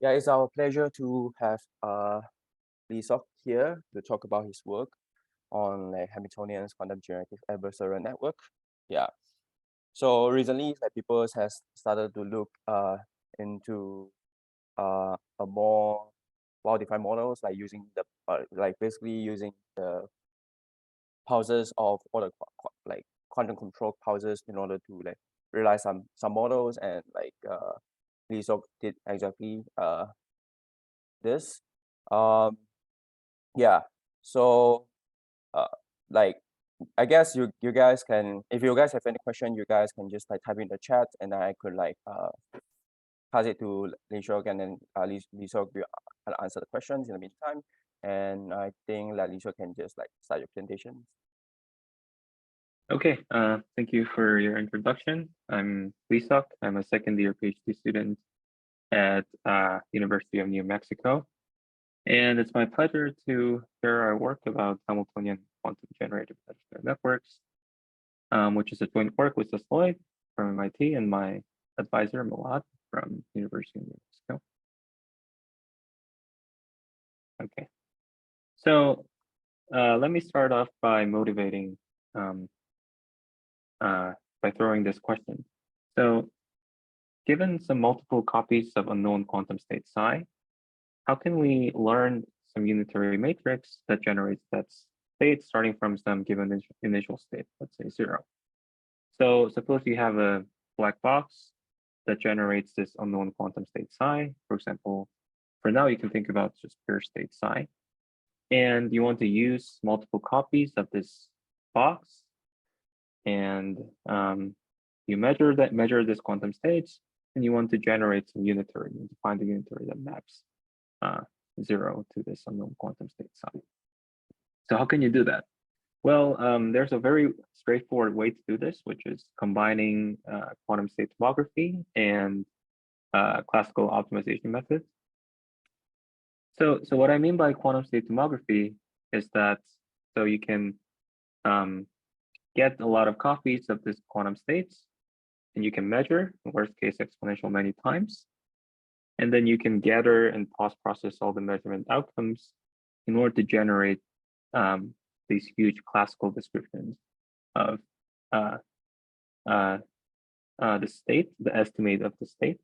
Yeah, it's our pleasure to have Leeseok here to talk about his work on like Hamiltonian's quantum generative adversarial network. Yeah. So recently, like people has started to look into a more well-defined models, like using the like basically using the pulses of all the like quantum control pulses in order to like realize some models, and like Leeseok did exactly this. Um, yeah. So uh, like I guess you guys can, if you guys have any question, you guys can just like type in the chat, and then I could like pass it to Leeseok, and then Leeseok will answer the questions in the meantime. And I think that Leeseok can just like start your presentation. Okay, thank you for your introduction. I'm Leeseok. I'm a second-year PhD student at University of New Mexico. And it's my pleasure to share our work about Hamiltonian quantum generative networks, which is a joint work with Lloyd from MIT and my advisor, Malad, from University of New Mexico. Okay, so let me start off by motivating by throwing this question. So given some multiple copies of unknown quantum state psi, how can we learn some unitary matrix that generates that state starting from some given initial state, let's say 0? So suppose you have a black box that generates this unknown quantum state psi. For example, for now, you can think about just pure state psi. And you want to use multiple copies of this box, and you measure this quantum states, and you want to generate some unitary, and find the unitary that maps 0 to this unknown quantum state psi. So how can you do that? Well, there's a very straightforward way to do this, which is combining quantum state tomography and classical optimization methods. So what I mean by quantum state tomography is that so you can get a lot of copies of this quantum states, and you can measure, in worst case, exponential many times. And then you can gather and post-process all the measurement outcomes in order to generate these huge classical descriptions of the state, the estimate of the state,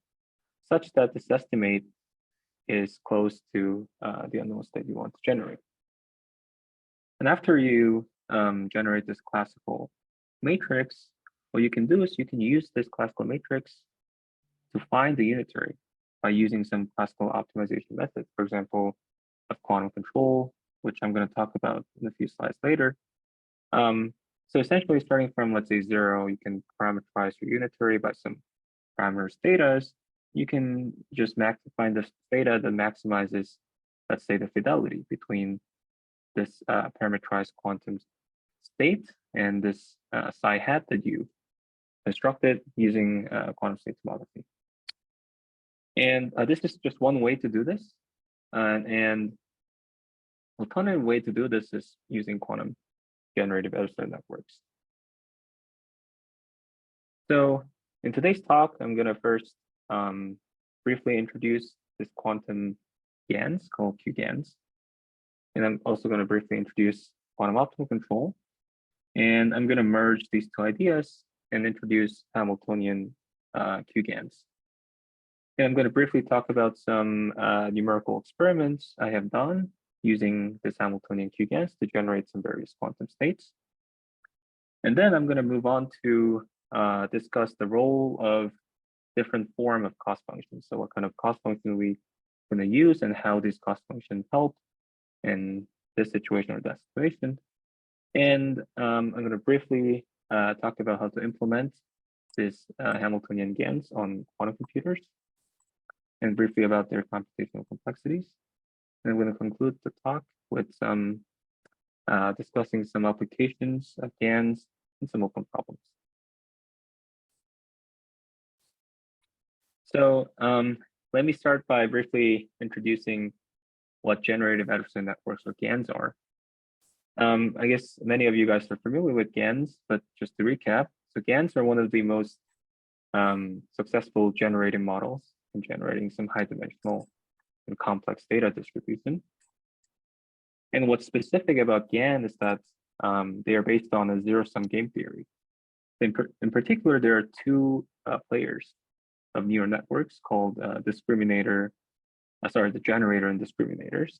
such that this estimate is close to the unknown state you want to generate. And after you generate this classical matrix, what you can do is you can use this classical matrix to find the unitary by using some classical optimization methods, for example, of quantum control, which I'm going to talk about in a few slides later. So essentially, starting from, let's say, 0, you can parameterize your unitary by some parameters theta. You can just find the theta that maximizes, let's say, the fidelity between this parameterized quantum state and this psi hat that you constructed using quantum state tomography. And this is just one way to do this. And alternative way to do this is using quantum generative adversarial networks. So in today's talk, I'm going to first briefly introduce this quantum GANs called HQuGANs. And I'm also going to briefly introduce quantum optimal control. And I'm going to merge these two ideas and introduce Hamiltonian HQuGANs. And I'm going to briefly talk about some numerical experiments I have done using this Hamiltonian HQuGANs to generate some various quantum states. And then I'm going to move on to discuss the role of different form of cost functions. So what kind of cost function we going to use and how these cost functions help in this situation or that situation. And I'm going to briefly talk about how to implement this Hamiltonian GANs on quantum computers, and briefly about their computational complexities. And I'm going to conclude the talk with some discussing some applications of GANs and some open problems. So let me start by briefly introducing what generative adversarial networks or GANs are. I guess many of you guys are familiar with GANs, but just to recap, so GANs are one of the most successful generating models in generating some high dimensional and complex data distribution. And what's specific about GAN is that they are based on a zero-sum game theory. In particular, there are two players of neural networks called the generator and discriminators.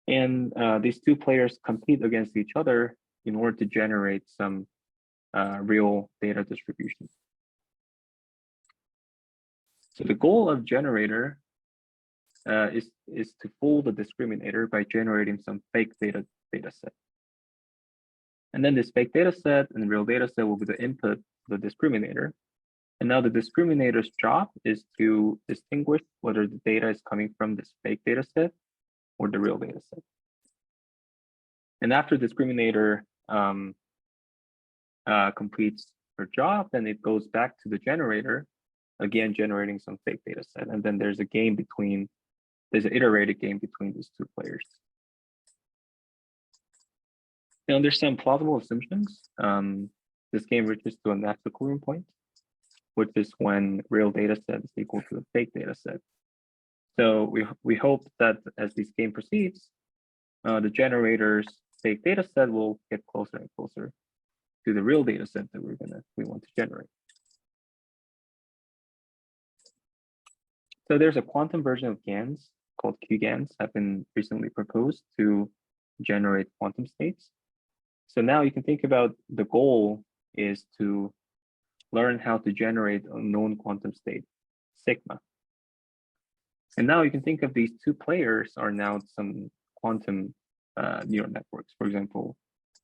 And these two players compete against each other in order to generate some real data distribution. So the goal of generator is to fool the discriminator by generating some fake data set. And then this fake data set and real data set will be the input to the discriminator. And now the discriminator's job is to distinguish whether the data is coming from this fake data set or the real data set. And after the discriminator completes her job, then it goes back to the generator, again generating some fake data set. And then there's an iterated game between these two players. Now there's some plausible assumptions. This game reaches to a natural equilibrium point, which is when real data set is equal to a fake data set. So we hope that as this game proceeds, the generator's fake data set will get closer and closer to the real data set that we want to generate. So there's a quantum version of GANs called HQuGANs have been recently proposed to generate quantum states. So now you can think about the goal is to learn how to generate a known quantum state, sigma. And now you can think of these two players are now some quantum neural networks, for example,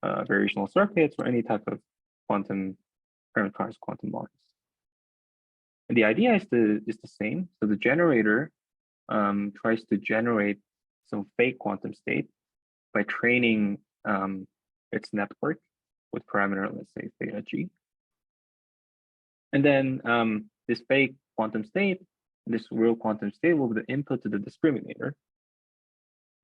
variational circuits or any type of quantum parameterized quantum models. And the idea is the same. So the generator tries to generate some fake quantum state by training its network with parameter, let's say theta g. And then this fake quantum state, this real quantum state will be the input to the discriminator.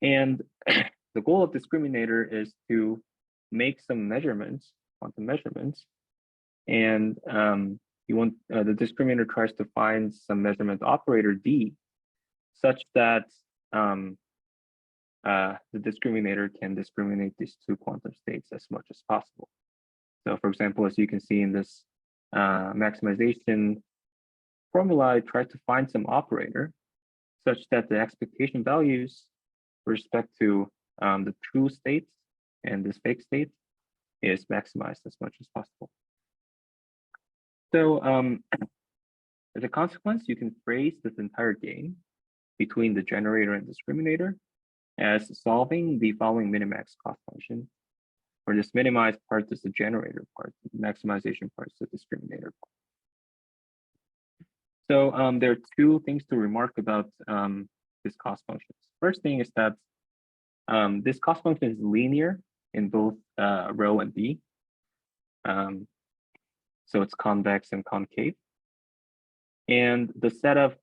And the goal of discriminator is to make some measurements, quantum measurements. And you want the discriminator tries to find some measurement operator D such that the discriminator can discriminate these two quantum states as much as possible. So for example, as you can see in this maximization formula, I tried to find some operator such that the expectation values with respect to the true state and this fake state is maximized as much as possible. So as a consequence, you can phrase this entire game between the generator and discriminator as solving the following minimax cost function, where this minimized part is the generator part, the maximization part is the discriminator part. So there are two things to remark about this cost function. First thing is that this cost function is linear in both rho and B. So it's convex and concave. And the set of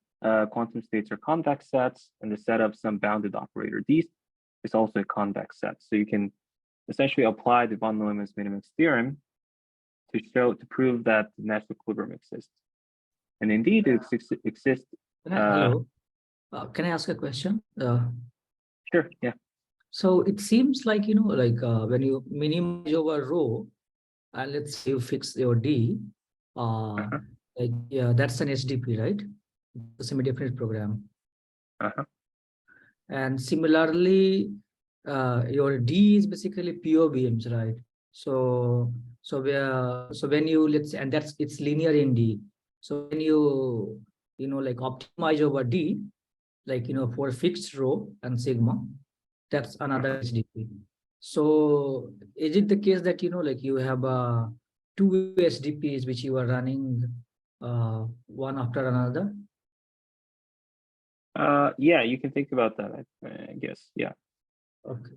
quantum states are convex sets, and the set of some bounded operator D is also a convex set. So you can essentially apply the von Neumann-Minimax theorem to prove that natural equilibrium exists. And indeed, it exists. Hello. Can I ask a question? Sure, yeah. So it seems like, when you minimize over rho, and let's say you fix your D, that's an SDP, right? The semi-definite program. And similarly, your D is basically POBMs, right? So when you and it's linear in D. So when you optimize over D, for fixed rho and sigma, that's another SDP. So is it the case that you have two SDPs which you are running one after another? Yeah, you can think about that, I guess. Yeah. Okay.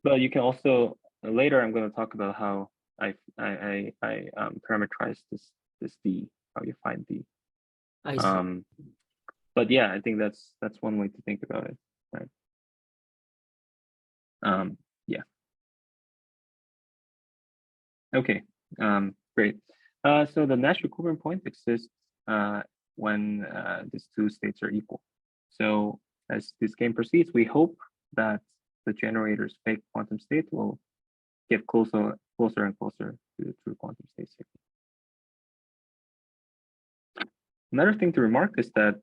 But you can also later I'm going to talk about how I parameterize this D, how you find D. I see. But yeah, I think that's one way to think about it, right? Yeah. Okay. Great. So the natural equilibrium point exists when these two states are equal. So as this game proceeds, we hope that the generator's fake quantum state will get closer and closer to the true quantum state signal. Another thing to remark is that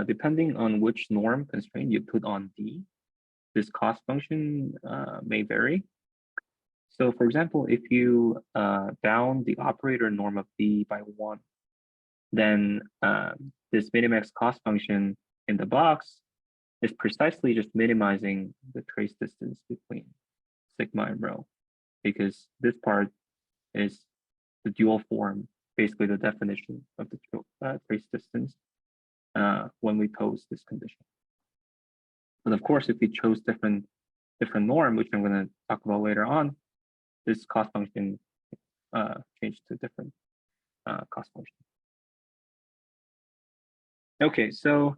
depending on which norm constraint you put on D, this cost function may vary. So for example, if you bound the operator norm of D by 1, then this minimax cost function in the box is precisely just minimizing the trace distance between sigma and rho, because this part is the dual form, basically the definition of the trace distance when we pose this condition. But of course, if we chose different norm, which I'm going to talk about later on, this cost function changed to different cost function. Okay, so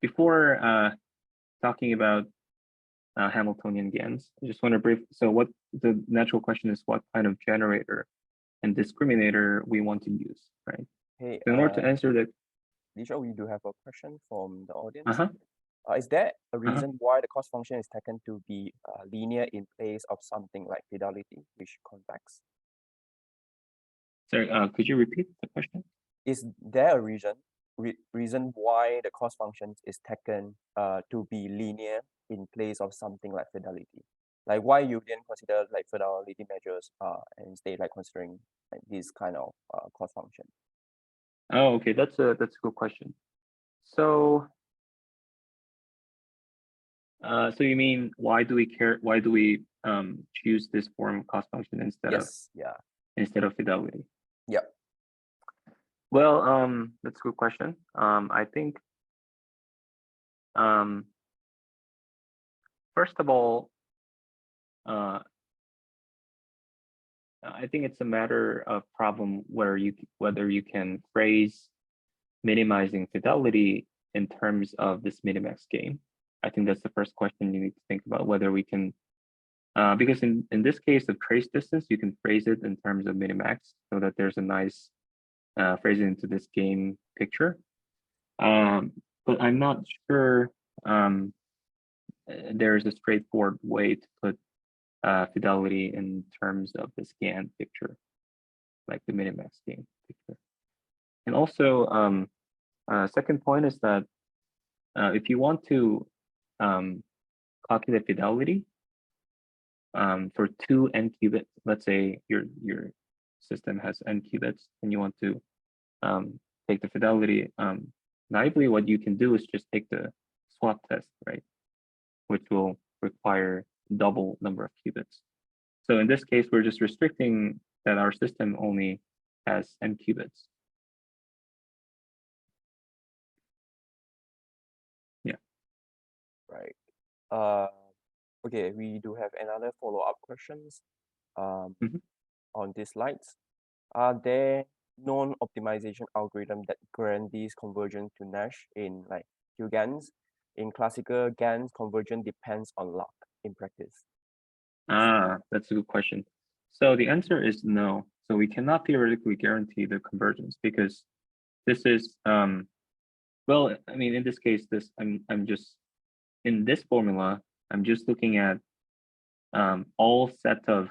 before talking about Hamiltonian GANs, I just want to brief. So what the natural question is, what kind of generator and discriminator we want to use, right? Hey, in order to answer that, Leeseok, we do have a question from the audience. Is there a reason why the cost function is taken to be linear in place of something like fidelity, which convex? Sorry, could you repeat the question? Is there a reason why the cost function is taken to be linear in place of something like fidelity? Like why you didn't consider like fidelity measures and instead like considering like this kind of cost function? Oh, okay, that's a good question. So so you mean why do we care? Why do we choose this form of cost function instead of fidelity? Yeah. Well, that's a good question. I think first of all, I think it's a matter of problem whether you can phrase minimizing fidelity in terms of this minimax game. I think that's the first question you need to think about, whether we can, because in this case of trace distance, you can phrase it in terms of minimax so that there's a nice phrasing into this game picture. But I'm not sure there's a straightforward way to put fidelity in terms of this GAN picture, like the minimax game picture. And also, second point is that if you want to calculate fidelity for 2 n qubits, let's say your system has n qubits and you want to take the fidelity, naively what you can do is just take the swap test, right? Which will require double number of qubits. So in this case, we're just restricting that our system only has n qubits. Yeah. Right. Okay, we do have another follow-up questions on these slides. Are there known optimization algorithm that guarantees convergence to Nash in like HQuGANs? In classical GANs, convergence depends on luck in practice. That's a good question. So the answer is no. So we cannot theoretically guarantee the convergence because this is well, I mean, in this case, I'm just in this formula, I'm just looking at all set of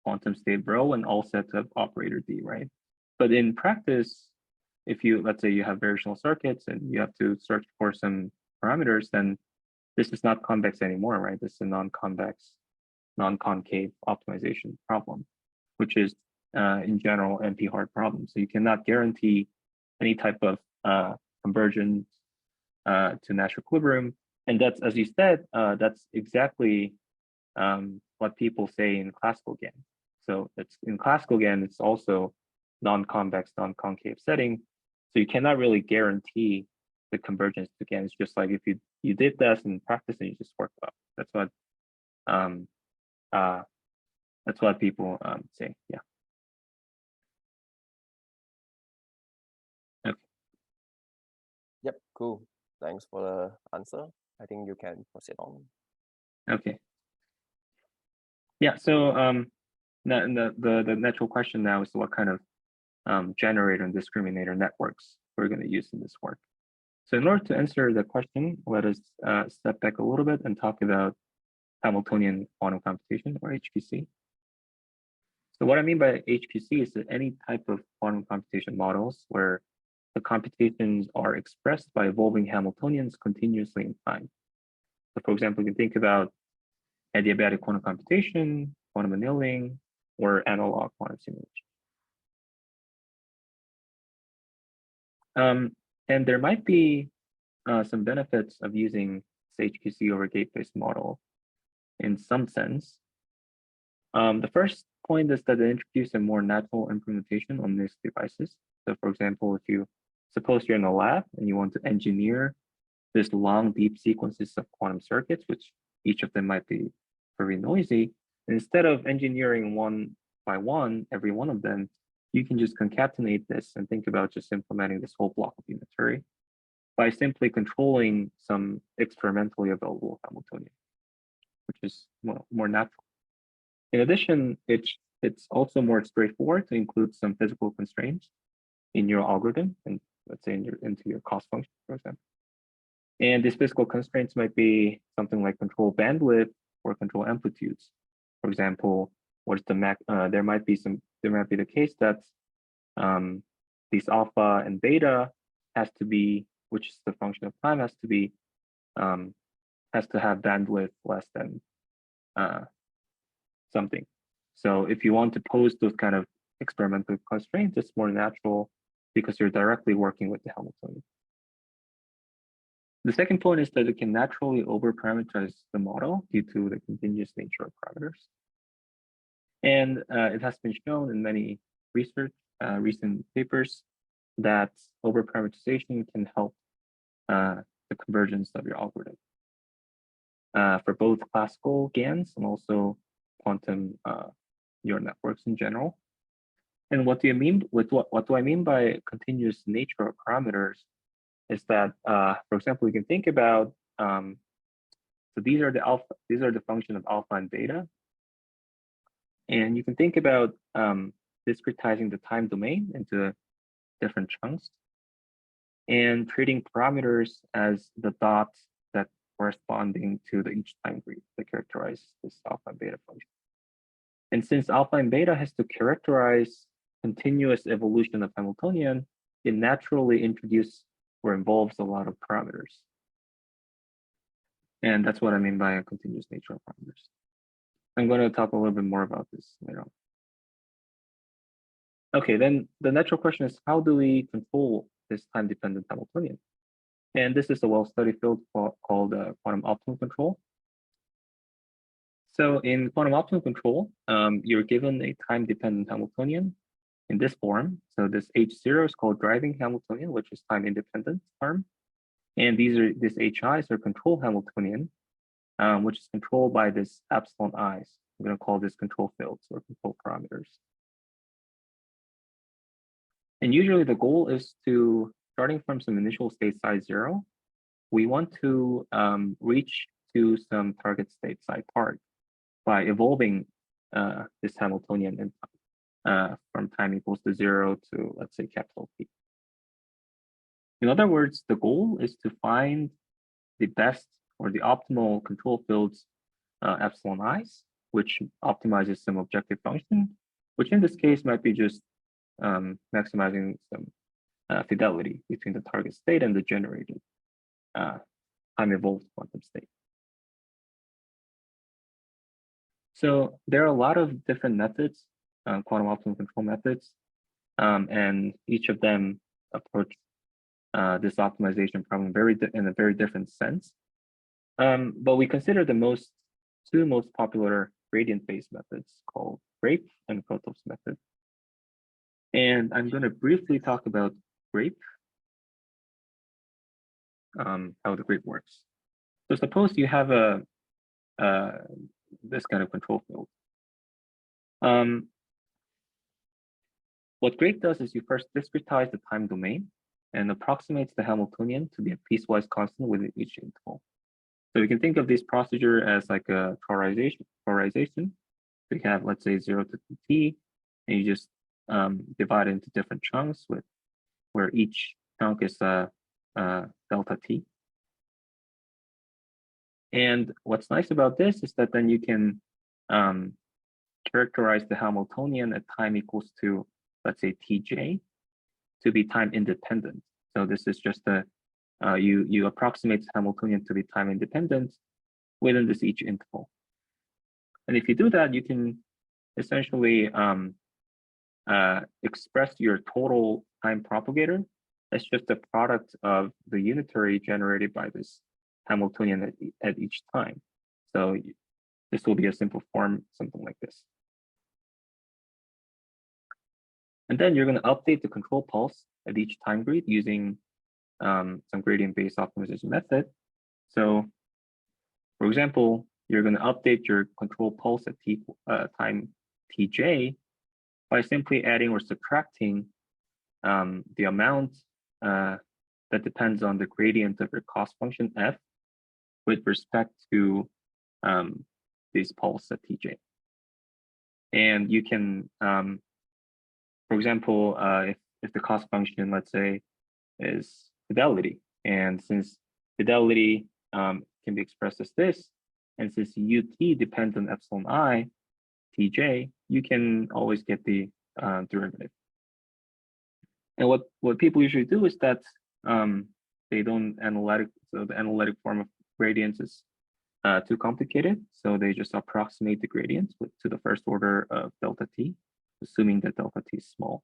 quantum state rho and all sets of operator D, right? But in practice, if you, let's say you have variational circuits and you have to search for some parameters, then this is not convex anymore, right? This is a non-convex, non-concave optimization problem, which is in general NP-hard problem. So you cannot guarantee any type of convergence to Nash equilibrium. And that's, as you said, that's exactly what people say in classical GAN. So it's in classical GAN, it's also non-convex, non-concave setting. So you cannot really guarantee the convergence to GAN. It's just like if you did this in practice and you just worked up. That's what people say. Yeah. Okay. Yep, cool. Thanks for the answer. I think you can proceed on. Okay. Yeah, so the natural question now is what kind of generator and discriminator networks we're going to use in this work. So in order to answer the question, let us step back a little bit and talk about Hamiltonian quantum computation, or HQC. So what I mean by HQC is that any type of quantum computation models where the computations are expressed by evolving Hamiltonians continuously in time. So for example, you can think about adiabatic quantum computation, quantum annealing, or analog quantum simulation. And there might be some benefits of using HQC over gate-based model in some sense. The first point is that they introduce a more natural implementation on these devices. So for example, if you suppose you're in a lab and you want to engineer this long, deep sequences of quantum circuits, which each of them might be very noisy, instead of engineering one by one, every one of them, you can just concatenate this and think about just implementing this whole block of unitary by simply controlling some experimentally available Hamiltonian, which is more natural. In addition, it's also more straightforward to include some physical constraints in your algorithm, and let's say into your cost function, for example. And these physical constraints might be something like control bandwidth or control amplitudes. For example, what's the max? There might be the case that these alpha and beta has to be, which is the function of time, has to have bandwidth less than something. So if you want to pose those kind of experimental constraints, it's more natural because you're directly working with the Hamiltonian. The second point is that it can naturally overparameterize the model due to the continuous nature of parameters. And it has been shown in many research, recent papers, that overparameterization can help the convergence of your algorithm for both classical GANs and also quantum neural networks in general. And what do you mean with what do I mean by continuous nature of parameters? Is that, for example, you can think about so these are the function of alpha and beta, and you can think about discretizing the time domain into different chunks and treating parameters as the dots that corresponding to each time group that characterize this alpha and beta function. And since alpha and beta has to characterize continuous evolution of Hamiltonian, it naturally introduces or involves a lot of parameters. And that's what I mean by a continuous nature of parameters. I'm going to talk a little bit more about this later on. Okay, then the natural question is, how do we control this time-dependent Hamiltonian? And this is a well-studied field called quantum optimal control. So in quantum optimal control, you're given a time-dependent Hamiltonian in this form. So this H0 is called driving Hamiltonian, which is time-independent term. And these HIs are control Hamiltonian, which is controlled by this epsilon i's. I'm going to call this control fields or control parameters. And usually the goal is to, starting from some initial state size 0, we want to reach to some target state psi part by evolving this Hamiltonian in from time equals to 0 to, let's say, capital T. In other words, the goal is to find the best or the optimal control fields epsilon i's, which optimizes some objective function, which in this case might be just maximizing some fidelity between the target state and the generated time-evolved quantum state. So there are a lot of different methods, quantum optimal control methods, and each of them approach this optimization problem in a very different sense. But we consider the two most popular gradient-based methods called GRAPE and Krotov's method. And I'm going to briefly talk about GRAPE, how the GRAPE works. So suppose you have this kind of control field. What GRAPE does is you first discretize the time domain and approximates the Hamiltonian to be a piecewise constant within each interval. So we can think of this procedure as like a torization. We have, let's say, 0 to t, and you just divide it into different chunks where each chunk is delta t. And what's nice about this is that then you can characterize the Hamiltonian at time equals to, let's say, tj, to be time independent. So this is just a you approximate Hamiltonian to be time independent within this each interval. And if you do that, you can essentially express your total time propagator as just a product of the unitary generated by this Hamiltonian at each time. So this will be a simple form, something like this. And then you're going to update the control pulse at each time grid using some gradient-based optimization method. So, for example, you're going to update your control pulse at time tj by simply adding or subtracting the amount that depends on the gradient of your cost function f with respect to this pulse at tj. And you can, for example, if the cost function, let's say, is fidelity, and since fidelity can be expressed as this, and since ut depends on epsilon I, tj, you can always get the derivative. And what people usually do is that they don't analytic, so the analytic form of gradients is too complicated, so they just approximate the gradients to the first order of delta t, assuming that delta t is small.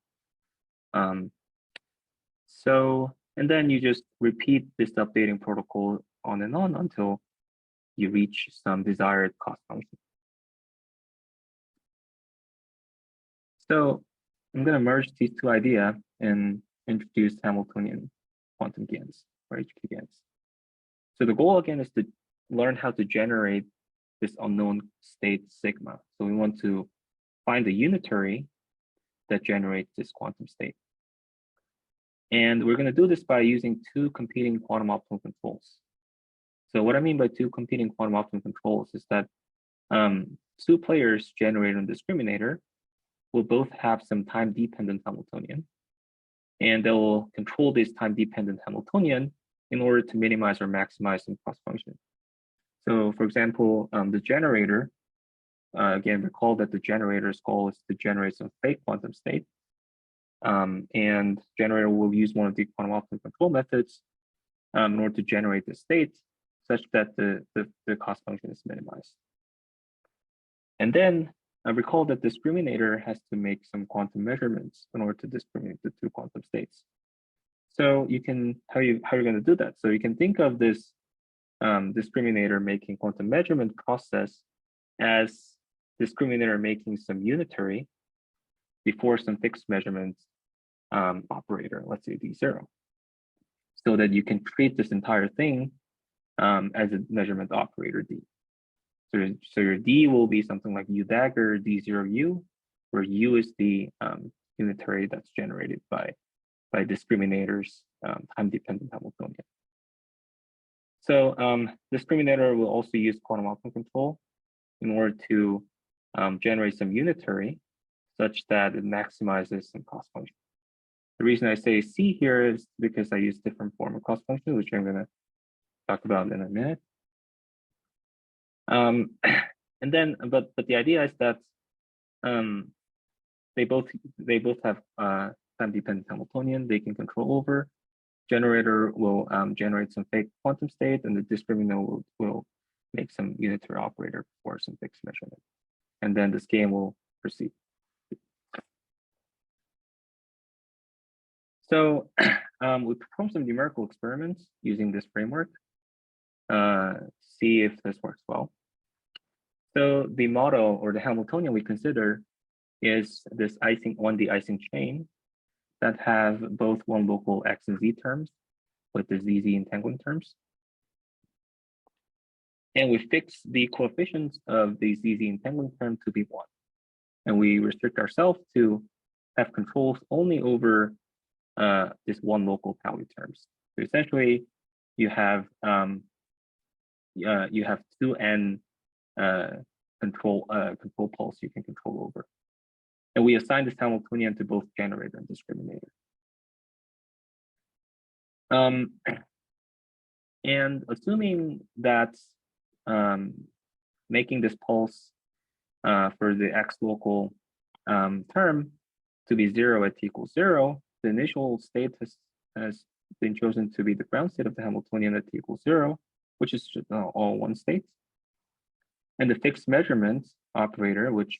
And then you just repeat this updating protocol on and on until you reach some desired cost function. So I'm going to merge these two ideas and introduce Hamiltonian quantum GANs, or HQuGANs. So the goal again is to learn how to generate this unknown state sigma. So we want to find the unitary that generates this quantum state. And we're going to do this by using two competing quantum optimal controls. So what I mean by two competing quantum optimal controls is that two players generated on the discriminator will both have some time-dependent Hamiltonian, and they will control this time-dependent Hamiltonian in order to minimize or maximize some cost function. So for example, the generator, again, recall that the generator's goal is to generate some fake quantum state. And generator will use one of the quantum optimal control methods in order to generate the state such that the cost function is minimized. And then recall that the discriminator has to make some quantum measurements in order to discriminate the two quantum states. So you can, how you're going to do that? So you can think of this discriminator making quantum measurement process as discriminator making some unitary before some fixed measurement operator, let's say D0, so that you can treat this entire thing as a measurement operator D. So your D will be something like U dagger D0U, where U is the unitary that's generated by discriminators time-dependent Hamiltonian. So discriminator will also use quantum optimal control in order to generate some unitary such that it maximizes some cost function. The reason I say C here is because I use different form of cost function, which I'm going to talk about in a minute. And then, but the idea is that they both have time-dependent Hamiltonian they can control over. Generator will generate some fake quantum state, and the discriminator will make some unitary operator for some fixed measurement. And then this game will proceed. So we perform some numerical experiments using this framework, see if this works well. So the model or the Hamiltonian we consider is this 1D Ising chain that have both one local X and Z terms with the ZZ entanglement terms. And we fix the coefficients of the ZZ entanglement term to be 1. And we restrict ourselves to have controls only over this one local value terms. So essentially, you have 2n control pulse you can control over. And we assign this Hamiltonian to both generator and discriminator. And assuming that making this pulse for the x local term to be 0 at t equals 0, the initial state has been chosen to be the ground state of the Hamiltonian at t equals 0, which is all one state. And the fixed measurement operator, which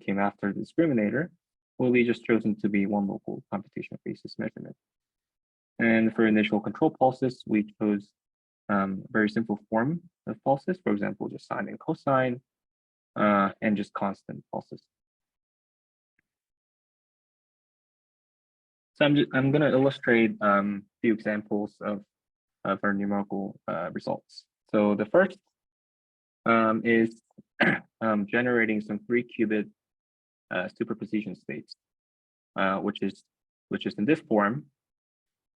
came after the discriminator, will be just chosen to be one local computational basis measurement. And for initial control pulses, we chose a very simple form of pulses, for example, just sine and cosine, and just constant pulses. So I'm going to illustrate a few examples of our numerical results. So the first is generating some 3-qubit superposition states, which is in this form.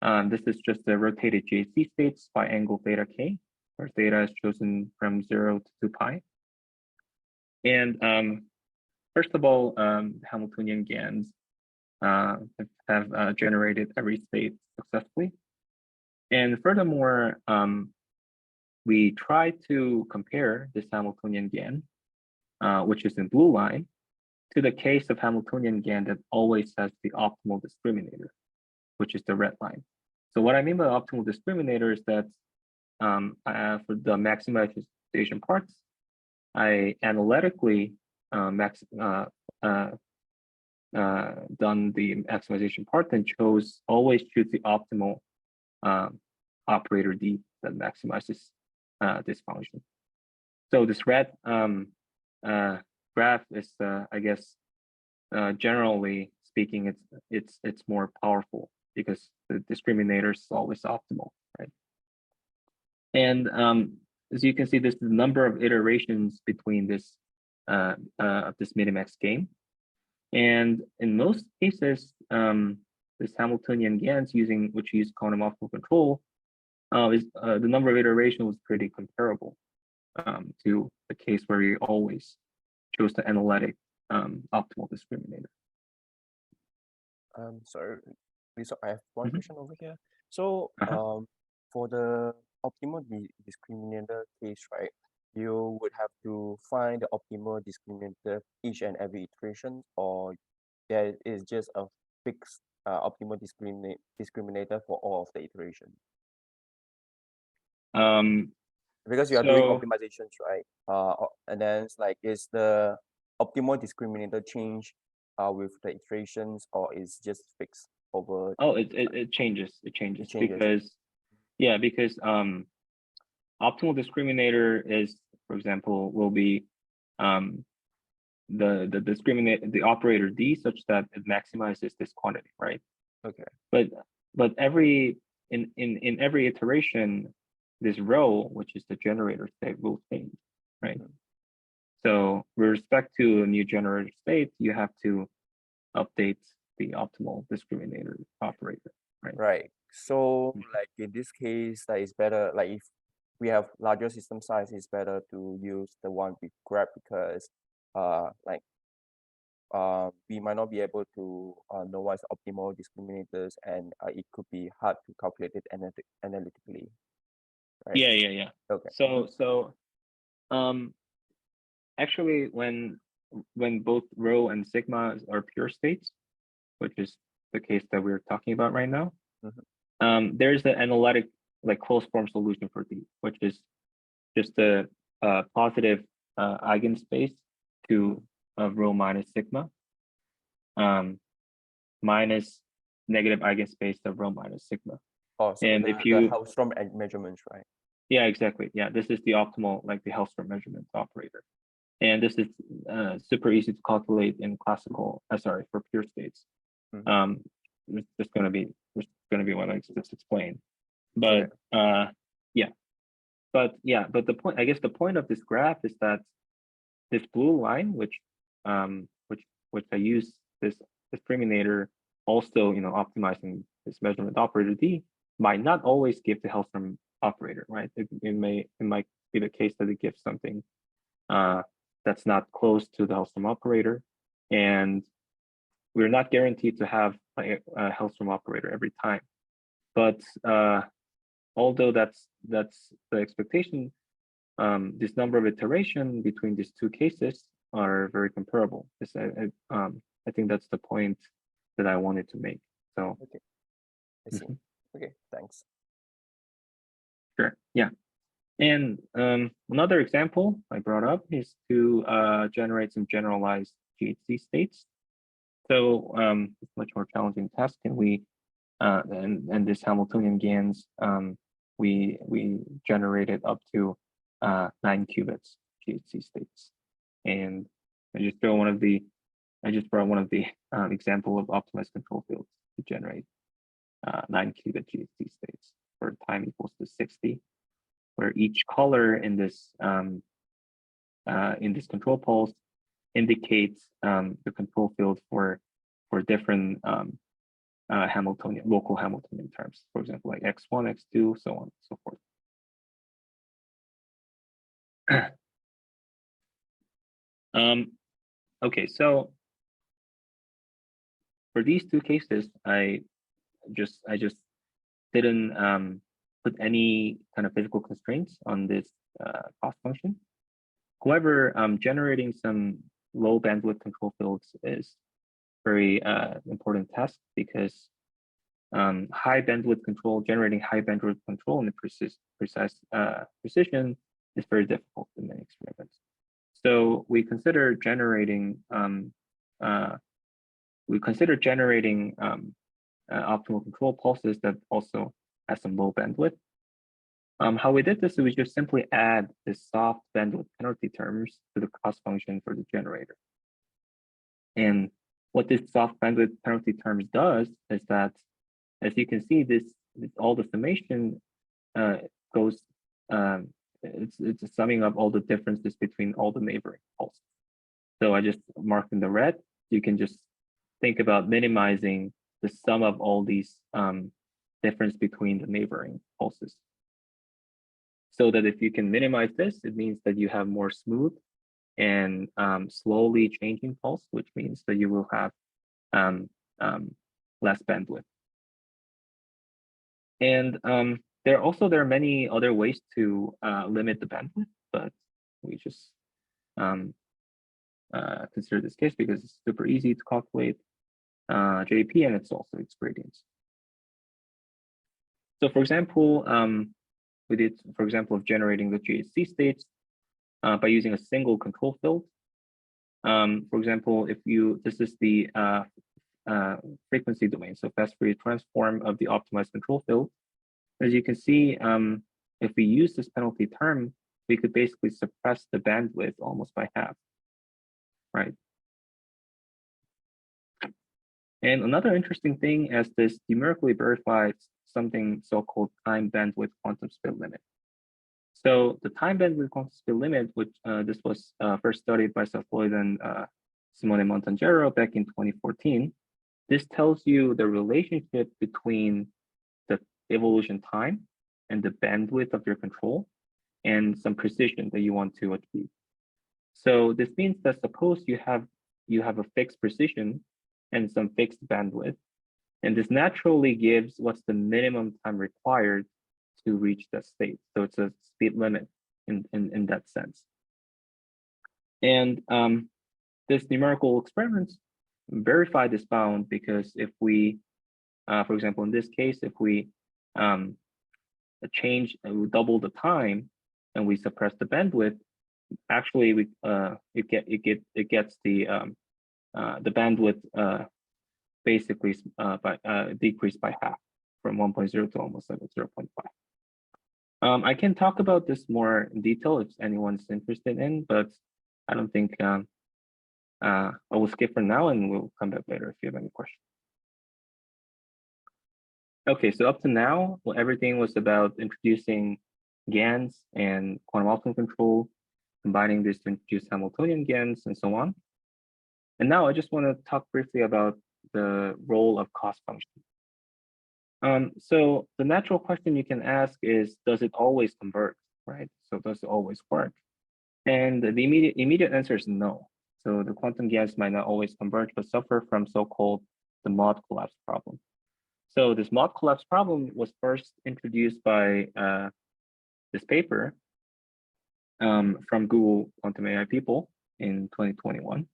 This is just the rotated JC states by angle theta k, where theta is chosen from 0 to 2 pi. And first of all, Hamiltonian GANs have generated every state successfully. And furthermore, we try to compare this Hamiltonian GAN, which is in blue line, to the case of Hamiltonian GAN that always has the optimal discriminator, which is the red line. So what I mean by optimal discriminator is that for the maximization parts, I analytically done the maximization part and always choose the optimal operator D that maximizes this function. So this red graph is, I guess, generally speaking, it's more powerful because the discriminator is always optimal, right? And as you can see, there's the number of iterations between this this minimax game, and in most cases, this Hamiltonian GANs which use quantum optimal control, the number of iterations was pretty comparable to the case where we always chose the analytic optimal discriminator. Sorry, Leeseok, I have one question over here. So for the optimal discriminator case, right, you would have to find the optimal discriminator each and every iteration, or there is just a fixed optimal discriminator for all of the iterations? Because you are doing optimizations, right? And then it's like, is the optimal discriminator change with the iterations, or is just fixed over? Oh, it changes. It changes because, yeah, because optimal discriminator is, for example, will be the operator D such that it maximizes this quantity, right? Okay. But in every iteration, this rho, which is the generator state, will change, right? So with respect to a new generator state, you have to update the optimal discriminator operator, right? Right. So like in this case, that is better, like if we have larger system size, it's better to use the one with graph, because we might not be able to know what's optimal discriminators, and it could be hard to calculate it analytically. Right? Yeah. Okay. So actually, when both rho and sigma are pure states, which is the case that we're talking about right now, there's the analytic closed form solution for D, which is just a positive eigenspace to rho minus sigma, minus negative eigenspace of rho minus sigma. Oh, so and if you Hausdorff measurements, right? Yeah, exactly. Yeah, this is the optimal, the Hausdorff measurement operator, and this is super easy to calculate in classical. For pure states. It's just going to be what I just explained. But but the point, I guess, the point of this graph is that this blue line, which I use this discriminator also, optimizing this measurement operator D, might not always give the Hausdorff operator, right? It might be the case that it gives something that's not close to the Hausdorff operator, and we're not guaranteed to have a Hausdorff operator every time. But although that's the expectation, this number of iteration between these two cases are very comparable. I think that's the point that I wanted to make. So Okay, I see. Okay, thanks. Sure, yeah. And another example I brought up is to generate some generalized GHZ states. So it's much more challenging task, and we and this Hamiltonian GANs we generated up to 9 qubits GHZ states. And I just brought one of the example of optimized control fields to generate 9 qubit GHZ states for time equals to 60, where each color in this control pulse indicates the control field for different local Hamiltonian terms, for example, like x1, x2, so on and so forth. Okay, so for these two cases, I just didn't put any kind of physical constraints on this cost function. However, generating some low bandwidth control fields is very important task, because generating high bandwidth control in the precise precision is very difficult in many experiments. So we consider generating optimal control pulses that also has some low bandwidth. How we did this is we just simply add the soft bandwidth penalty terms to the cost function for the generator. And what this soft bandwidth penalty terms does is that, as you can see, all the summation goes. It's a summing of all the differences between all the neighboring pulses. So I just marked in the red. You can just think about minimizing the sum of all these difference between the neighboring pulses. So that if you can minimize this, it means that you have more smooth and slowly changing pulse, which means that you will have less bandwidth. And there are many other ways to limit the bandwidth, but we just consider this case because it's super easy to calculate JP, and it's also its gradients. So for example, we did, for example, of generating the GHZ states by using a single control field. For example, this is the frequency domain, so fast Fourier transform of the optimized control field. As you can see, if we use this penalty term, we could basically suppress the bandwidth almost by half, right? And another interesting thing is this numerically verifies something so-called time bandwidth quantum speed limit. So the time bandwidth quantum speed limit, which this was first studied by Safloyd and Simone Montangero back in 2014, this tells you the relationship between the evolution time and the bandwidth of your control and some precision that you want to achieve. So this means that suppose you have a fixed precision and some fixed bandwidth, and this naturally gives what's the minimum time required to reach that state. So it's a speed limit in that sense. And this numerical experiments verify this bound, because if we, for example, in this case, if we we double the time and we suppress the bandwidth, actually it gets the bandwidth basically decreased by half, from 1.0 to almost like 0.5. I can talk about this more in detail if anyone's interested in, but I don't think I will skip for now, and we'll come back later if you have any questions. Okay, so up to now, well, everything was about introducing GANs and quantum optimum control, combining this to introduce Hamiltonian GANs and so on. And now I just want to talk briefly about the role of cost function. So the natural question you can ask is, does it always converge, right? So does it always work? And the immediate answer is no. So the quantum GANs might not always converge, but suffer from so-called the mod collapse problem. So this mod collapse problem was first introduced by this paper from Google Quantum AI people in 2021.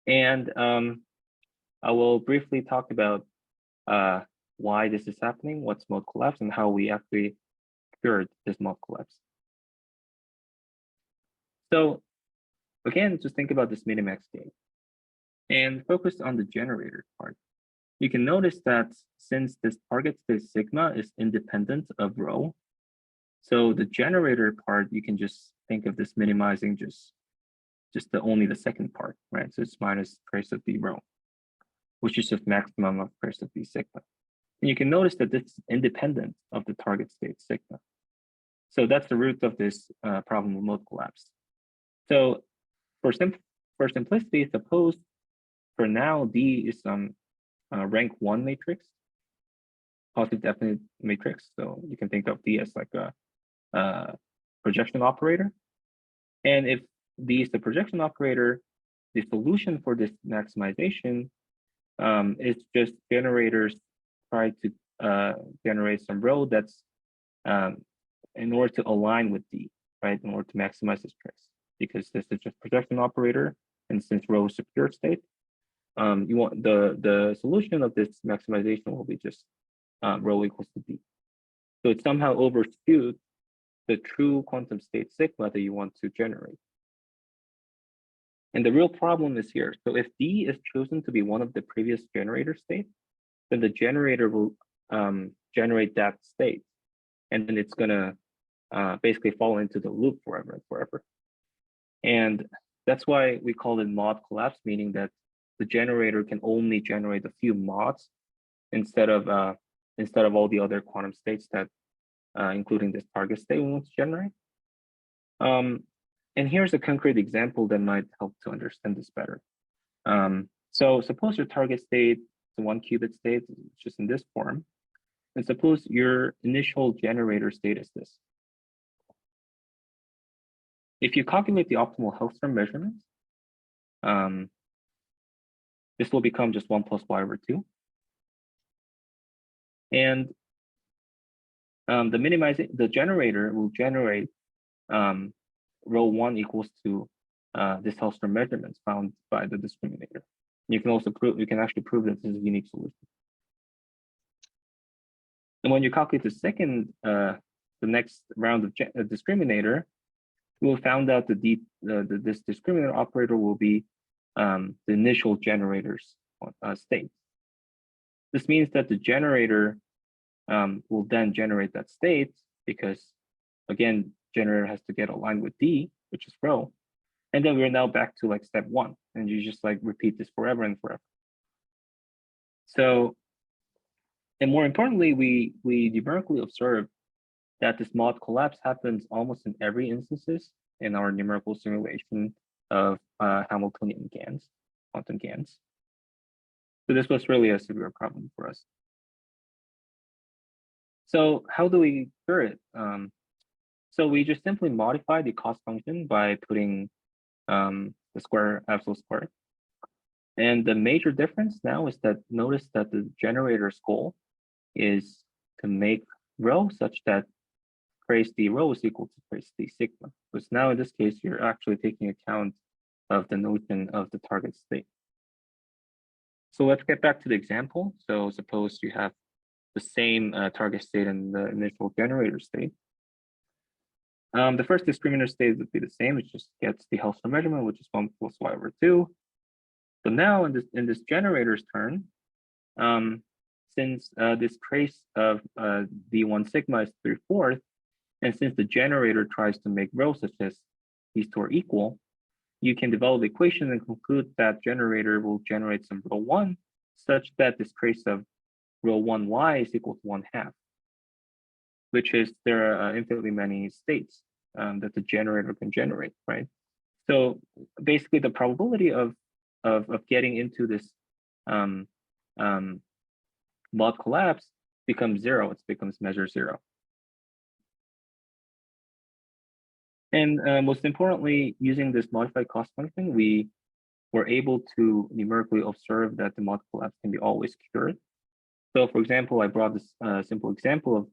And I will briefly talk about why this is happening, what's mod collapse, and how we actually cured this mod collapse. So again, just think about this minimax game and focus on the generator part. You can notice that since this target state sigma is independent of rho, so the generator part, you can just think of this minimizing just only the second part, right? So it's minus trace of b rho, which is just maximum of trace of b sigma. And you can notice that this is independent of the target state sigma. So that's the root of this problem of mode collapse. So for simplicity, suppose for now D is some rank 1 matrix, positive definite matrix. So you can think of D as like a projection operator. And if D is the projection operator, the solution for this maximization is just generators try to generate some rho that's in order to align with D, right? In order to maximize this trace, because this is just projection operator, and since rho is a pure state, you want the solution of this maximization will be just rho equals to D. So it somehow overskewed the true quantum state sigma that you want to generate. And the real problem is here. So if D is chosen to be one of the previous generator states, then the generator will generate that state. And then it's gonna basically fall into the loop forever and forever. And that's why we call it mod collapse, meaning that the generator can only generate a few mods instead of all the other quantum states that, including this target state we want to generate. And here's a concrete example that might help to understand this better. So suppose your target state is a 1 qubit state, just in this form. And suppose your initial generator state is this. If you calculate the optimal Hailstorm measurements, this will become just 1 plus y over 2. And the generator will generate rho 1 equals to this Hailstorm measurements found by the discriminator. You can also prove, you can actually prove that this is a unique solution. And when you calculate the second, the next round of discriminator, we will find out that this discriminator operator will be the initial generator's state. This means that the generator will then generate that state because, again, generator has to get aligned with D, which is rho. And then we're now back to like step 1, and you just like repeat this forever and forever. So, and more importantly, we numerically observe that this mod collapse happens almost in every instances in our numerical simulation of Hamiltonian GANs, quantum GANs. So this was really a severe problem for us. So how do we cure it? So we just simply modify the cost function by putting the square absolute square. And the major difference now is that notice that the generator's goal is to make rho such that trace d rho is equal to trace d sigma. Because now in this case, you're actually taking account of the notion of the target state. So let's get back to the example. So suppose you have the same target state and the initial generator state. The first discriminator state would be the same. It just gets the Hailstorm measurement, which is 1 plus y over 2. So now in this generator's turn, since this trace of d1 sigma is 3/4, and since the generator tries to make rho such as these two are equal, you can develop the equation and conclude that generator will generate some rho 1 such that this trace of rho 1y is equal to 1/2, which is there are infinitely many states that the generator can generate, right? So basically the probability of getting into this mod collapse becomes 0. It becomes measure 0. And most importantly, using this modified cost function, we were able to numerically observe that the mod collapse can be always cured. So for example, I brought this simple example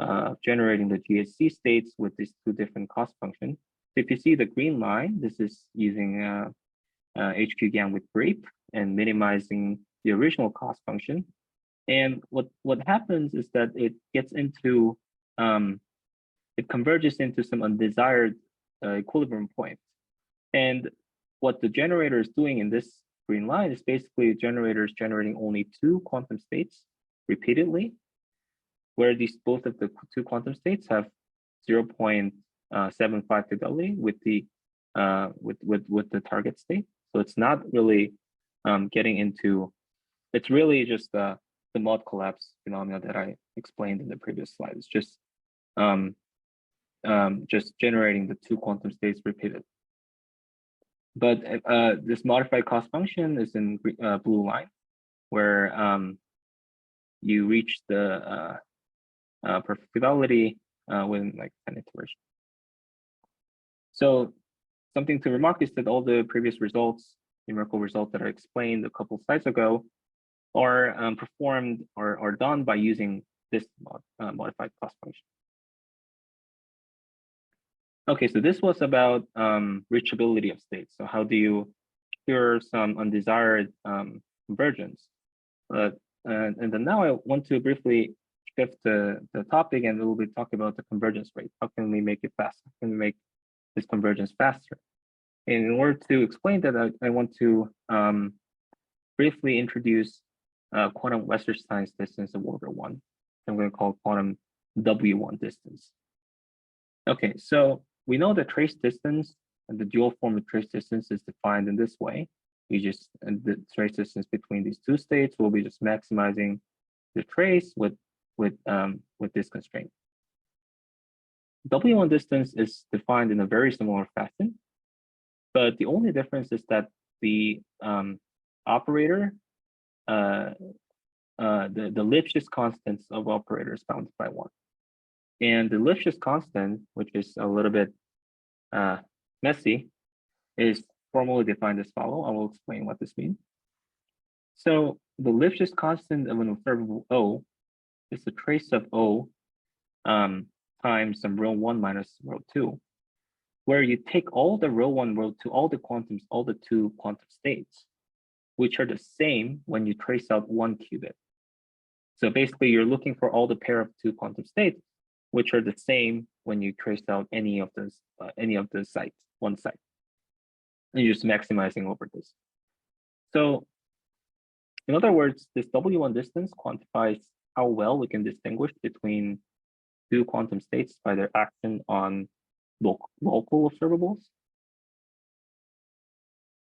of generating the GHC states with these two different cost functions. So if you see the green line, this is using HQGAN with grape and minimizing the original cost function. And what happens is that it gets into, it converges into some undesired equilibrium point. And what the generator is doing in this green line is basically generators generating only two quantum states repeatedly, where these both of the two quantum states have 0.75 fidelity with the with the target state. So it's not really getting into, it's really just the mod collapse phenomena that I explained in the previous slide. It's just generating the two quantum states repeated. But this modified cost function is in blue line, where you reach the perfect fidelity within like 10 iterations. So something to remark is that all the previous results, numerical results that I explained a couple slides ago, are performed or done by using this modified cost function. Okay, so this was about reachability of states. So how do you cure some undesired convergence? And then now I want to briefly shift the topic and we'll be talking about the convergence rate. How can we make it faster? How can we make this convergence faster? And in order to explain that, I want to briefly introduce quantum Westerstein's distance of order 1. I'm going to call quantum W1 distance. Okay, so we know that trace distance and the dual form of trace distance is defined in this way. You just, and the trace distance between these two states will be just maximizing the trace with this constraint. W1 distance is defined in a very similar fashion, but the only difference is that the operator, the Lipschitz constants of operators bounded by 1. And the Lipschitz constant, which is a little bit messy, is formally defined as follows. I will explain what this means. So the Lipschitz constant of an observable O is the trace of O times some rho 1 minus rho 2, where you take all the rho 1, rho 2, all the quantums, all the two quantum states, which are the same when you trace out one qubit. So basically, you're looking for all the pair of two quantum states, which are the same when you trace out any of the sites, one site. And you're just maximizing over this. So in other words, this W1 distance quantifies how well we can distinguish between two quantum states by their action on local observables.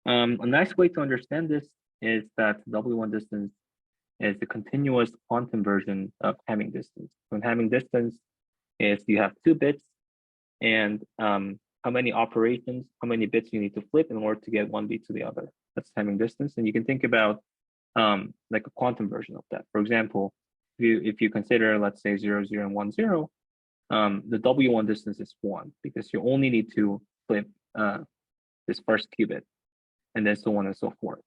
A nice way to understand this is that W1 distance is the continuous quantum version of Hamming distance. When Hamming distance is you have 2 bits and how many operations, how many bits you need to flip in order to get one bit to the other. That's Hamming distance. And you can think about like a quantum version of that. For example, if you consider, let's say 0, 0, and 1, 0, the W1 distance is 1 because you only need to flip this first qubit and then so on and so forth.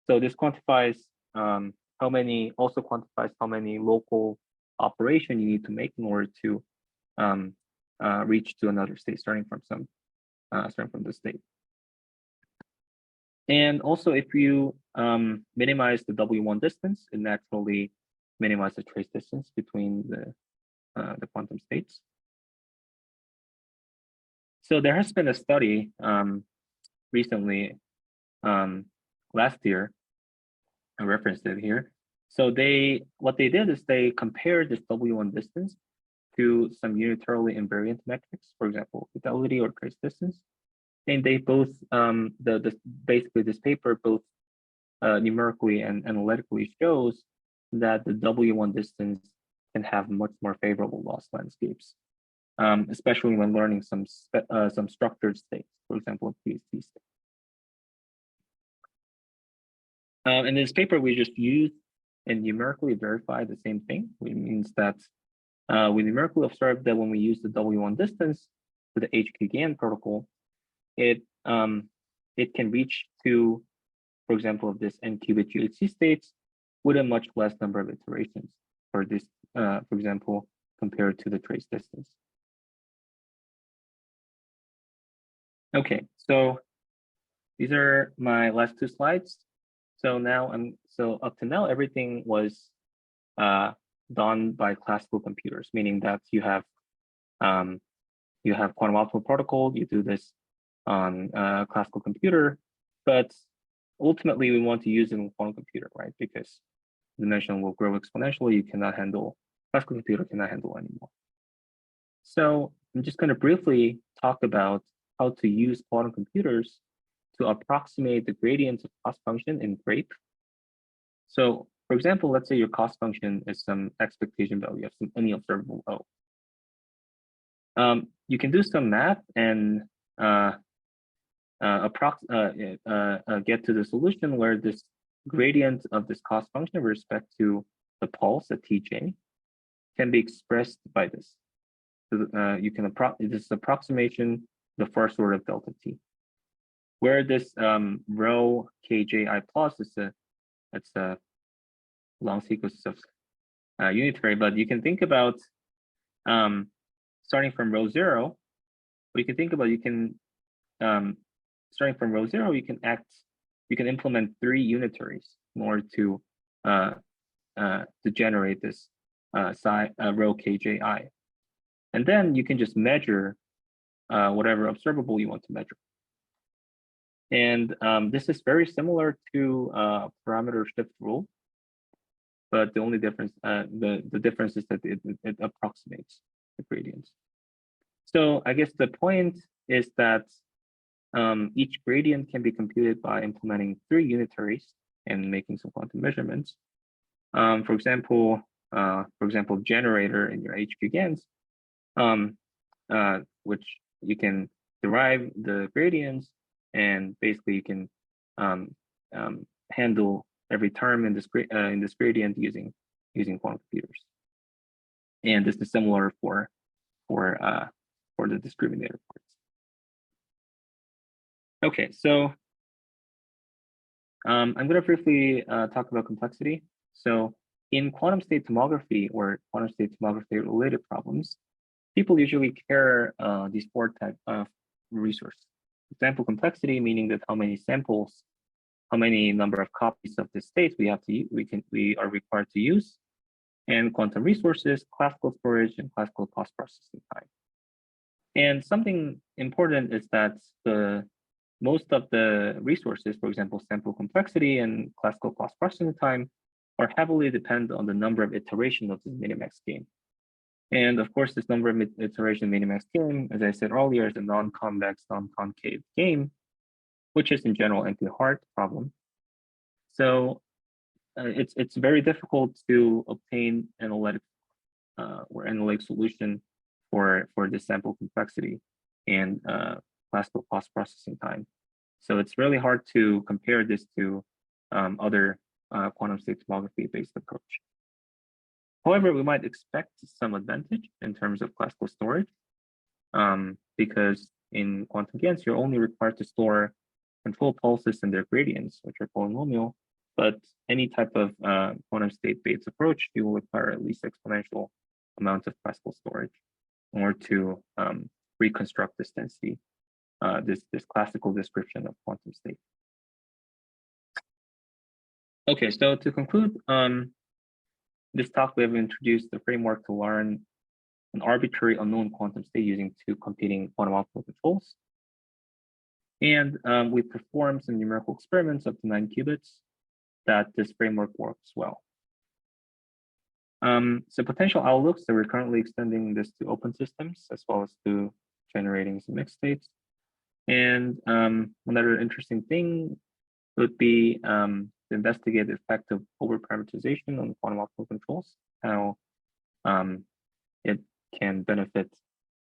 So this quantifies also quantifies how many local operation you need to make in order to reach to another state, starting from the state. And also, if you minimize the W1 distance, it naturally minimizes the trace distance between the quantum states. So there has been a study recently, last year. I referenced it here. So what they did is they compared this W1 distance to some unitarily invariant metrics, for example, fidelity or trace distance. And they both, basically this paper both numerically and analytically shows that the W1 distance can have much more favorable loss landscapes, especially when learning some structured states, for example, PST states. In this paper, we just used and numerically verify the same thing, which means that we numerically observed that when we use the W1 distance to the HQGAN protocol, it can reach to, for example, of this n qubit GHC states with a much less number of iterations for this, for example, compared to the trace distance. Okay, so these are my last two slides. So now up to now everything was done by classical computers, meaning that you have quantum optimal protocol. You do this on a classical computer, but ultimately we want to use it in a quantum computer, right? Because the dimension will grow exponentially. You cannot handle, classical computer cannot handle anymore. So I'm just going to briefly talk about how to use quantum computers to approximate the gradients of cost function in grape. So for example, let's say your cost function is some expectation value of any observable O. You can do some math and get to the solution where this gradient of this cost function with respect to the pulse at Tj can be expressed by this. So, this is approximation, the first order of delta t, where this rho kji plus is a long sequence of unitary, but you can think about starting from row 0. What you can think about, starting from row 0, you can implement 3 unitaries in order to generate this rho kji. And then you can just measure whatever observable you want to measure. And this is very similar to parameter shift rule, but the only difference, the difference is that it approximates the gradients. So I guess the point is that each gradient can be computed by implementing 3 unitaries and making some quantum measurements. For example, generator in your HQuGANs, which you can derive the gradients, and basically you can handle every term in this gradient using quantum computers. And this is similar for the discriminator parts. Okay, so I'm going to briefly talk about complexity. So in quantum state tomography or quantum state tomography related problems, people usually care these 4 types of resources. Sample complexity, meaning that how many samples, how many number of copies of the state we are required to use, and quantum resources, classical storage, and classical post-processing time. And something important is that most of the resources, for example, sample complexity and classical post-processing time, are heavily dependent on the number of iterations of the minimax game. And of course, this number of iteration minimax game, as I said earlier, is a non-convex, non-concave game, which is in general NP-hard problem. So it's very difficult to obtain analytic solution for the sample complexity and classical post-processing time. So it's really hard to compare this to other quantum state tomography-based approach. However, we might expect some advantage in terms of classical storage, because in quantum GANs, you're only required to store control pulses and their gradients, which are polynomial. But any type of quantum state-based approach, you will require at least exponential amount of classical storage in order to reconstruct this density, this classical description of quantum state. Okay, so to conclude, this talk, we have introduced the framework to learn an arbitrary unknown quantum state using 2 competing quantum optimal controls. And we performed some numerical experiments up to 9 qubits that this framework works well. So potential outlooks, so we're currently extending this to open systems as well as to generating some mixed states. And another interesting thing would be to investigate the effect of overparameterization on quantum optimal controls, how it can benefit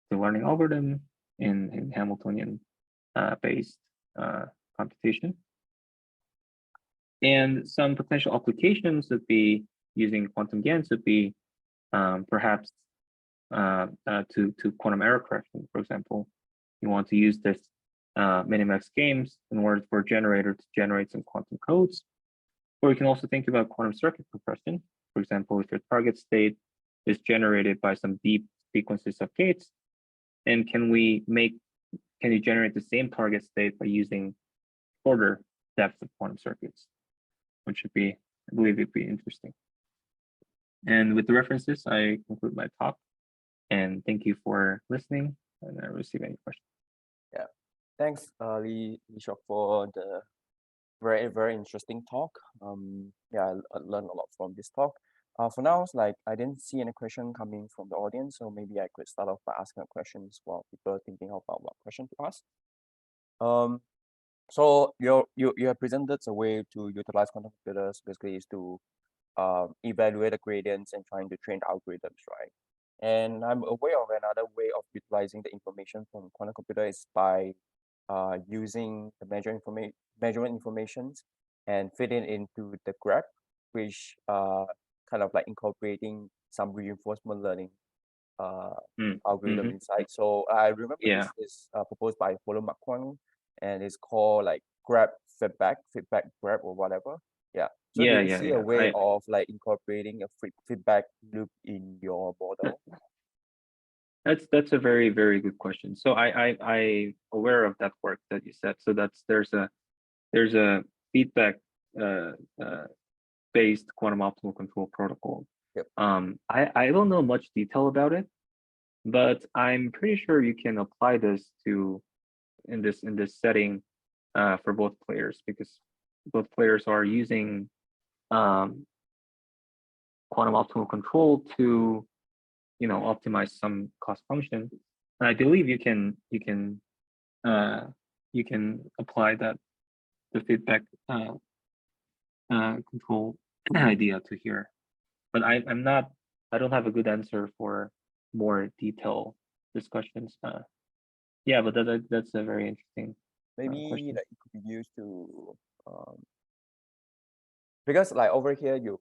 the learning algorithm in Hamiltonian based computation. And some potential applications would be using quantum GANs would be perhaps to quantum error correction. For example, you want to use this minimax games in order for a generator to generate some quantum codes. Or you can also think about quantum circuit compression. For example, if your target state is generated by some deep sequences of gates, and can you generate the same target state by using shorter depth of quantum circuits, which would be, I believe it'd be interesting. And with the references, I conclude my talk. And thank you for listening. And I receive any questions. Yeah, thanks, Leeseok, for the very, very interesting talk. Yeah, I learned a lot from this talk. For now, it's like I didn't see any question coming from the audience, so maybe I could start off by asking a question while people are thinking about what question to ask. So you have presented a way to utilize quantum computers basically is to evaluate the gradients and trying to train the algorithms, right? And I'm aware of another way of utilizing the information from quantum computer is by using the measurement informations and fitting into the graph, which kind of like incorporating some reinforcement learning algorithm inside. So I remember this is proposed by Follow McQuang, and it's called like graph feedback graph or whatever. Yeah. So do you see a way of like incorporating a feedback loop in your model? That's a very, very good question. So I aware of that work that you said. So there's a feedback based quantum optimal control protocol. Yep. I don't know much detail about it, but I'm pretty sure you can apply this to in this setting for both players, because both players are using quantum optimal control to optimize some cost function. And I believe you can apply the feedback control idea to here. But I don't have a good answer for more detailed discussions. Yeah, but that's a very interesting Maybe question. that it could be used to because like over here you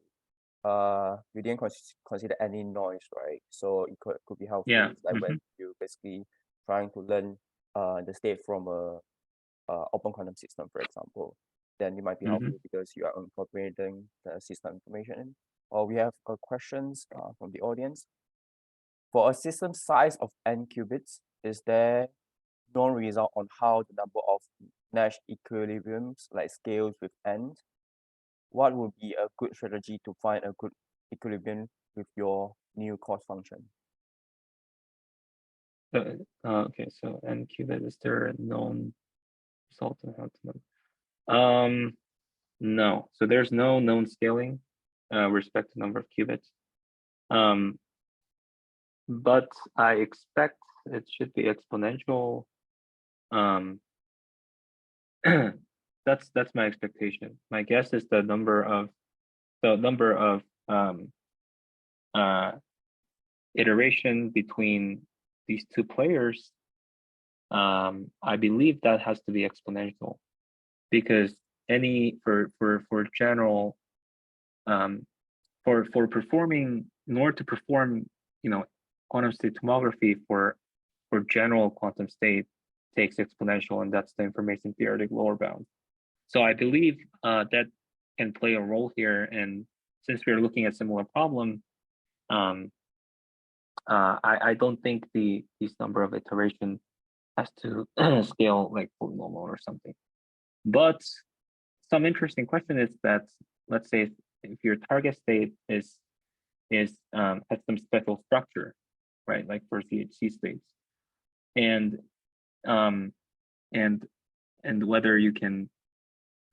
didn't consider any noise, right? So it could be helpful. Yeah. Like when you basically trying to learn the state from a open quantum system, for example, then it might be helpful because you are incorporating the system information in. Or we have questions from the audience. For a system size of n qubits, is there known result on how the number of Nash equilibriums like scales with n? What would be a good strategy to find a good equilibrium with your new cost function? Okay, so n qubit, is there a known result on how to know? No, so there's no known scaling respect to number of qubits. But I expect it should be exponential. That's my expectation. My guess is the number of iteration between these two players. I believe that has to be exponential, because for general for performing, in order to perform quantum state tomography for general quantum state takes exponential, and that's the information theoretic lower bound. So I believe that can play a role here. And since we're looking at similar problem, I don't think this number of iteration has to scale like polynomial or something. But some interesting question is that, let's say if your target state has some special structure, right, like for CHC states, and whether you can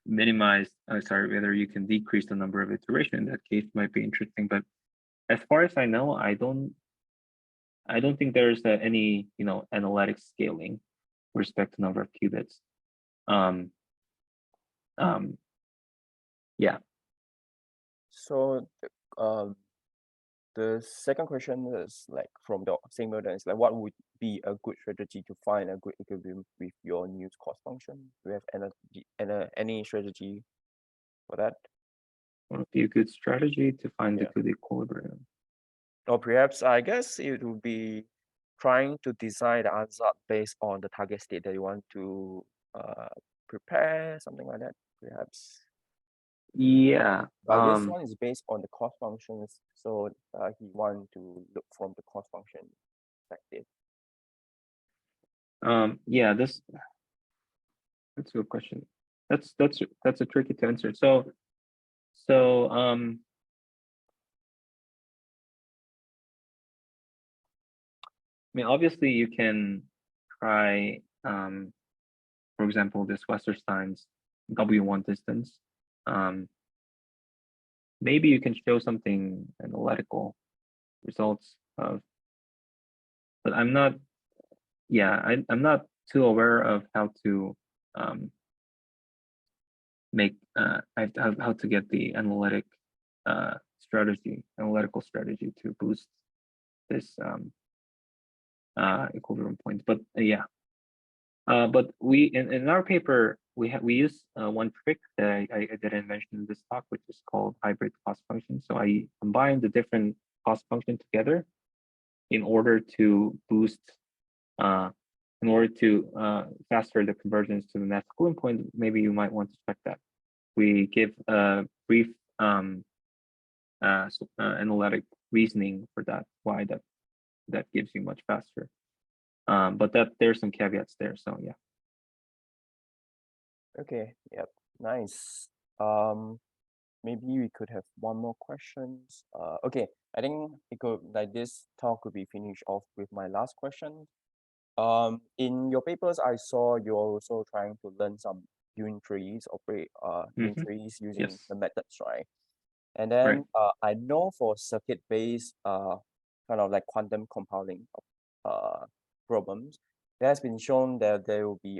minimize, whether you can decrease the number of iteration, in that case might be interesting. But as far as I know, I don't think there's any analytic scaling with respect to number of qubits. Yeah. So the second question is like from the same audience, like what would be a good strategy to find a good equilibrium with your new cost function? Do you have any strategy for that? What would be a good strategy to find a good equilibrium? Or perhaps I guess it would be trying to design the answer based on the target state that you want to prepare, something like that, perhaps. Yeah. But this one is based on the cost functions, so he want to look from the cost function perspective. Yeah, that's a good question. That's a tricky to answer. So I mean, obviously you can try, for example, this Westerstein's W1 distance. Maybe you can show something analytical results of, but I'm not, yeah, I'm not too aware of how to make, how to get the analytical strategy to boost this equilibrium point. But yeah, but we in our paper we use one trick that I didn't mention in this talk, which is called hybrid cost function. So I combine the different cost functions together in order to boost, in order to faster the convergence to the net equilibrium point. Maybe you might want to check that. We give a brief analytic reasoning for that, why that gives you much faster. But there's some caveats there. So yeah. Okay. Yep. Nice. Maybe we could have one more questions. Okay. I think it could, like, this talk could be finished off with my last question. In your papers, I saw you're also trying to learn some unit trees, operate unit trees using Yes. the methods, right? And then I know for circuit-based kind of like quantum compounding problems, it has been shown that there will be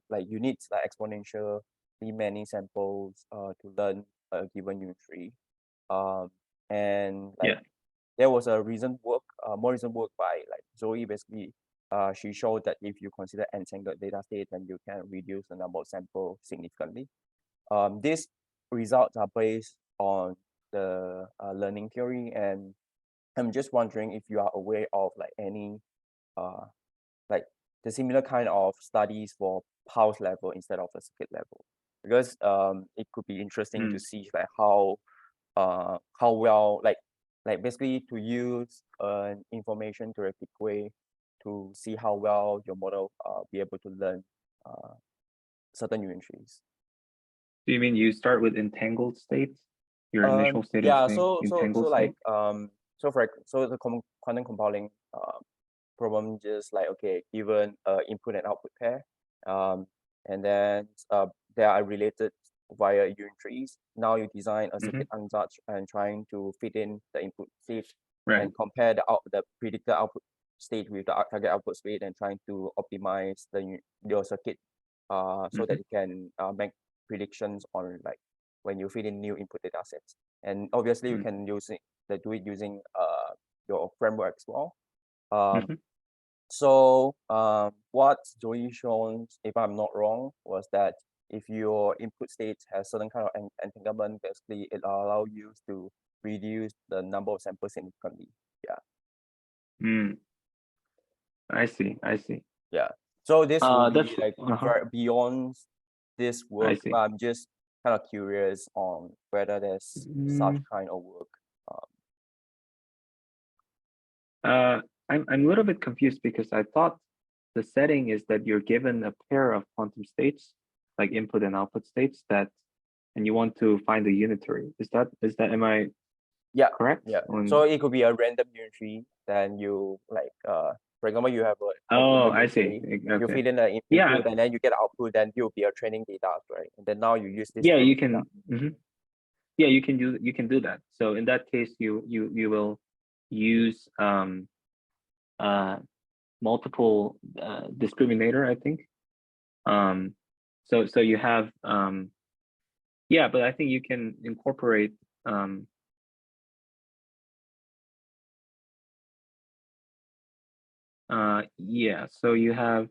like units like exponentially many samples to learn a given unit tree. And like there was a more recent work by like Zoe. Basically, she showed that if you consider entangled data state, then you can reduce the number of samples significantly. These results are based on the learning theory, and I'm just wondering if you are aware of like any like the similar kind of studies for pulse level instead of a circuit level, because it could be interesting to see like how well like basically to use an information theoretic way to see how well your model be able to learn certain unit trees. Do you mean you start with entangled states? Your initial state Yeah, is entangled like state? so the quantum compounding problem, just like, okay, given input and output pair, and then they are related via unit trees. Now you design a circuit ansatz and trying to fit in the input state and compare the predicted output state with the target output state, and trying to optimize your circuit so that it can make predictions on like when you feed in new input data sets. And obviously you can do it using your framework as well. So what Joey shown, if I'm not wrong, was that if your input state has certain kind of entanglement, basically it allows you to reduce the number of samples significantly. Yeah. I see. Yeah. So this will be like beyond this work. I'm just kind of curious on whether there's such kind of work. I'm a little bit confused because I thought the setting is that you're given a pair of quantum states, like input and output states, and you want to find the unitary. Is that am I correct? Yeah. So it could be a random unitary. Then you like for example, you have a I see. Okay. You feed in the input and then you get output, then you'll be a training data, right? And then now you use this. Yeah, you can. Yeah, you can do that. So in that case, you will use multiple discriminator, I think. So you have yeah, but I think you can incorporate yeah, so you have,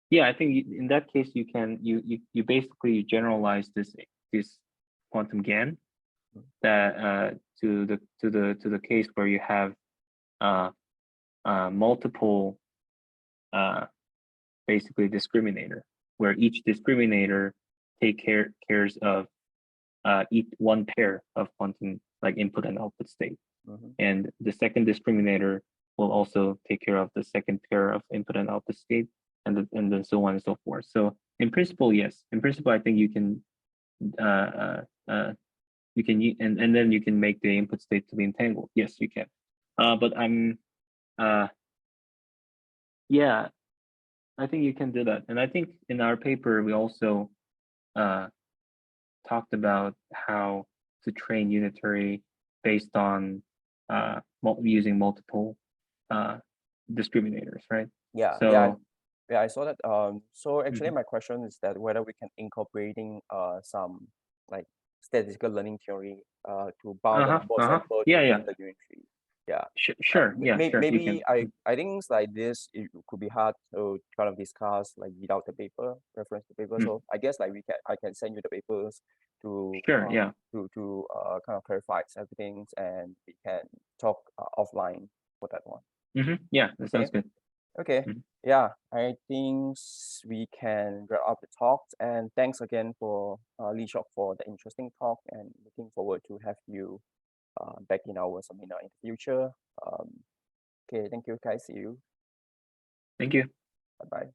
yeah, I think in that case you can you basically generalize this quantum GAN that to the case where you have multiple basically discriminator, where each discriminator take cares of each one pair of quantum like input and output state. And the second discriminator will also take care of the second pair of input and output state, and then so on and so forth. So in principle, yes. In principle, I think you can and then you can make the input state to be entangled. Yes, you can. But yeah, I think you can do that. And I think in our paper we also talked about how to train unitary based on using multiple discriminators, right? Yeah, So I saw that. So actually my question is that whether we can incorporating some like statistical learning theory to bound the number of samples yeah, within the unitary. Yeah. Sure, sure, yeah, sure. You Maybe can. I think it's like this, it could be hard to kind of discuss like without the paper, reference the paper. So I guess like I can send you the papers to Sure, yeah. to kind of clarify everything, and we can talk offline for that one. Yeah, that sounds good. Okay. Yeah, I think we can wrap up the talk, and thanks again for Leeseok for the interesting talk, and looking forward to have you back in our seminar in the future. Okay, thank you guys. See you. Thank you. Bye bye.